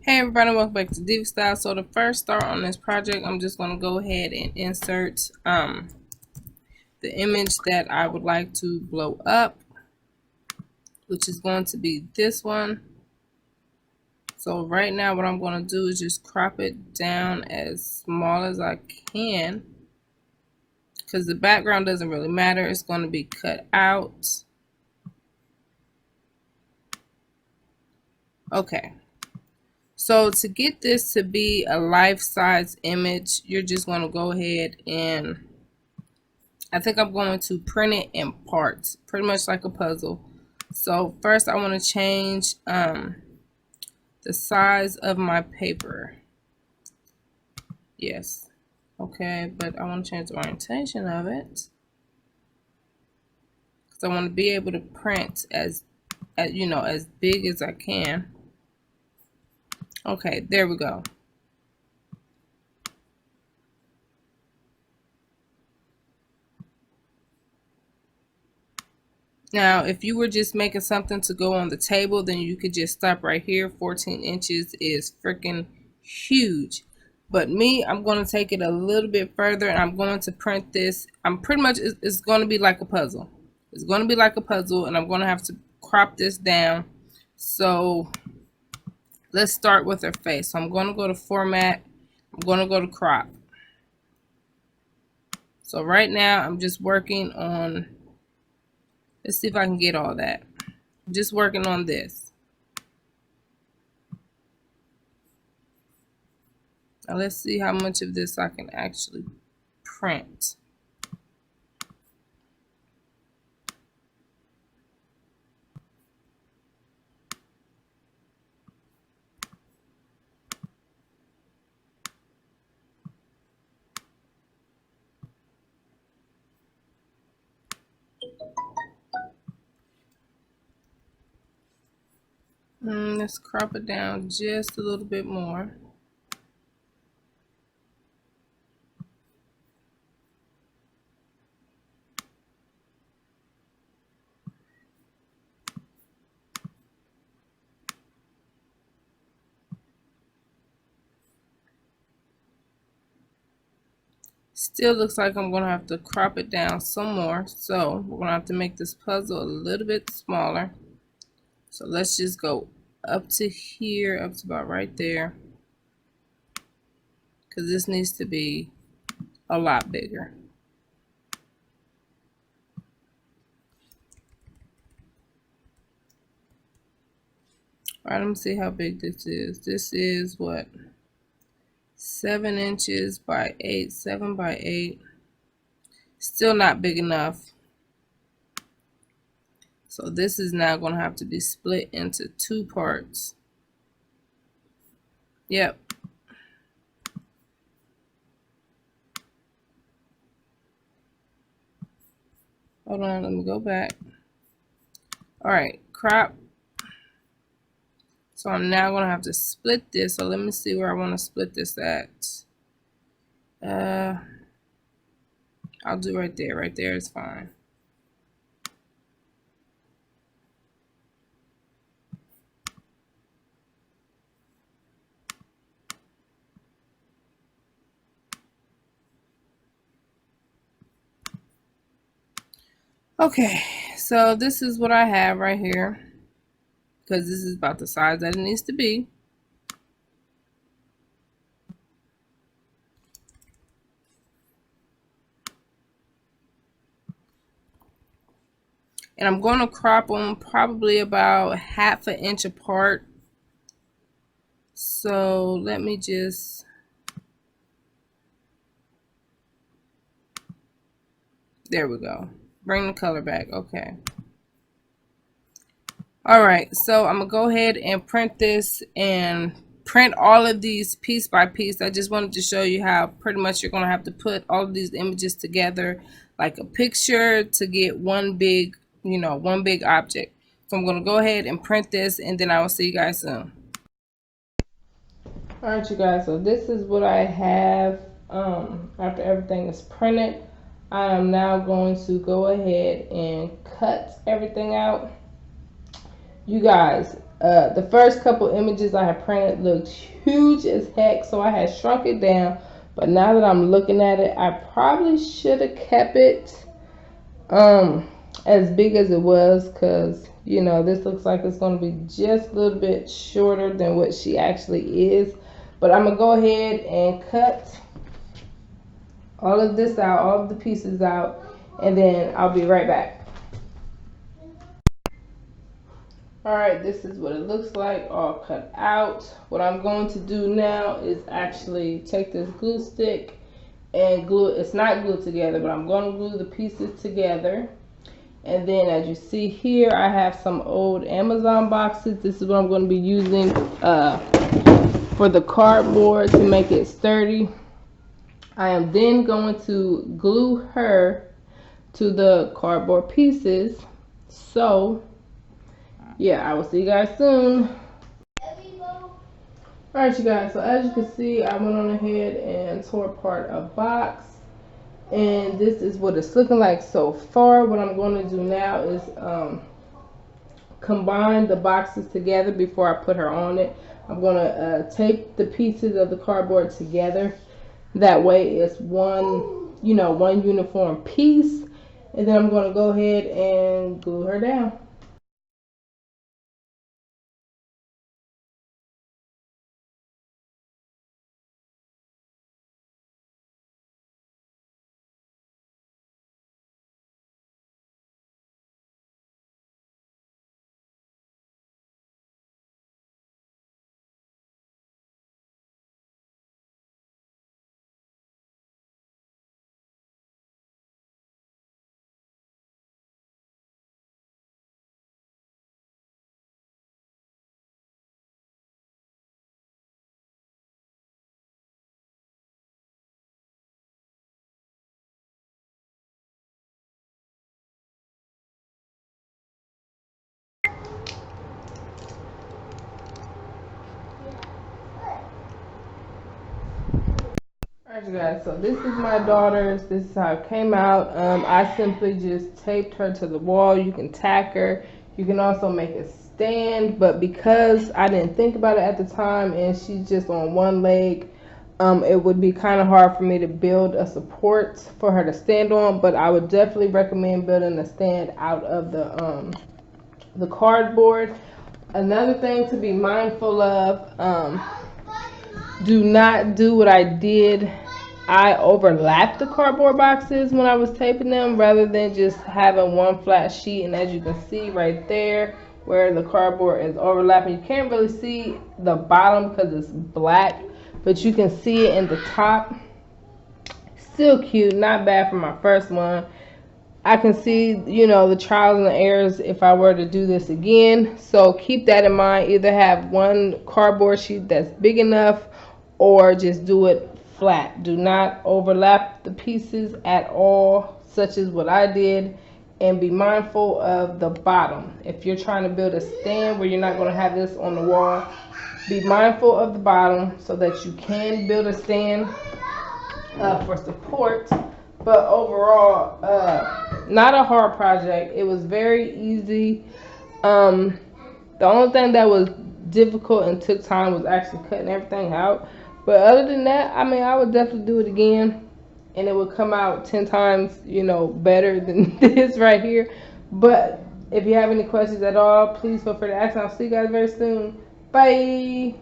Hey everybody, welcome back to Diva Style. So to first start on this project, I'm just going to go ahead and insert the image that I would like to blow up, which is going to be this one. So right now what I'm going to do is just crop it down as small as I can, because the background doesn't really matter. It's going to be cut out. Okay. So to get this to be a life-size image, you're just going to go ahead and I think I'm going to print it in parts, pretty much like a puzzle. So first I want to change the size of my paper. Yes. Okay, but I want to change the orientation of it, because I want to be able to print as big as I can. Okay, there we go. Now, if you were just making something to go on the table, then you could just stop right here. 14 inches is freaking huge. But me, I'm going to take it a little bit further, and I'm going to print this. I'm pretty much, it's going to be like a puzzle. It's going to be like a puzzle, and I'm going to have to crop this down. So let's start with her face. So I'm going to go to Format. I'm going to go to Crop. So right now, I'm just working on, let's see if I can get all that. I'm just working on this. Now let's see how much of this I can actually print. Let's crop it down just a little bit more. Still looks like I'm going to have to crop it down some more. So we're going to have to make this puzzle a little bit smaller. So let's just go up to here, up to about right there, because this needs to be a lot bigger. All right, let me see how big this is. This is what? 7 inches by 8, 7 by 8. Still not big enough. So this is now going to have to be split into 2 parts. Yep. Hold on, let me go back. All right, crop. So I'm now going to have to split this. So let me see where I want to split this at. I'll do right there. Right there is fine. Okay, so this is what I have right here, because this is about the size that it needs to be. And I'm going to crop them probably about 1/2 inch apart. So let me just, there we go. Bring the color back. Okay. All right, so I'm gonna go ahead and print this and print all of these piece by piece. I just wanted to show you how pretty much you're gonna have to put all of these images together like a picture to get one big, one big object. So I'm gonna go ahead and print this, and then I will see you guys soon. All right, you guys, so this is what I have after everything is printed. I am now going to go ahead and cut everything out. You guys, The first couple images I had printed looked huge as heck, so I had shrunk it down. But now that I'm looking at it, I probably should have kept it as big as it was, because you know this looks like it's going to be just a little bit shorter than what she actually is. But I'm gonna go ahead and cut all of this out, all of the pieces out, and then I'll be right back. Alright, this is what it looks like all cut out. What I'm going to do now is actually take this glue stick and glue it. It's not glued together, but I'm going to glue the pieces together. And then as you see here, I have some old Amazon boxes. This is what I'm going to be using for the cardboard to make it sturdy. I am then going to glue her to the cardboard pieces. So yeah, I will see you guys soon. Alright you guys, so as you can see, I went on ahead and tore apart a box, and this is what it's looking like so far. What I'm going to do now is combine the boxes together before I put her on it. I'm going to tape the pieces of the cardboard together. That way it's one uniform piece, and then I'm going to go ahead and glue her down. Alright you guys, so this is my daughter's. This is how it came out. I simply just taped her to the wall. You can tack her. You can also make a stand, but because I didn't think about it at the time and she's just on one leg, it would be kind of hard for me to build a support for her to stand on. But I would definitely recommend building a stand out of the cardboard. Another thing to be mindful of, do not do what I did. I overlapped the cardboard boxes when I was taping them rather than just having one flat sheet. And as you can see right there where the cardboard is overlapping, you can't really see the bottom because it's black, but you can see it in the top. Still cute, not bad for my first one. I can see, the trials and the errors if I were to do this again. So keep that in mind. Either have one cardboard sheet that's big enough, or just do it flat. Do not overlap the pieces at all, such as what I did. And be mindful of the bottom. If you're trying to build a stand where you're not going to have this on the wall, be mindful of the bottom so that you can build a stand for support. But overall, not a hard project. It was very easy. The only thing that was difficult and took time was actually cutting everything out. But other than that, I would definitely do it again, and it would come out 10 times, better than this right here. But if you have any questions at all, please feel free to ask. And I'll see you guys very soon. Bye.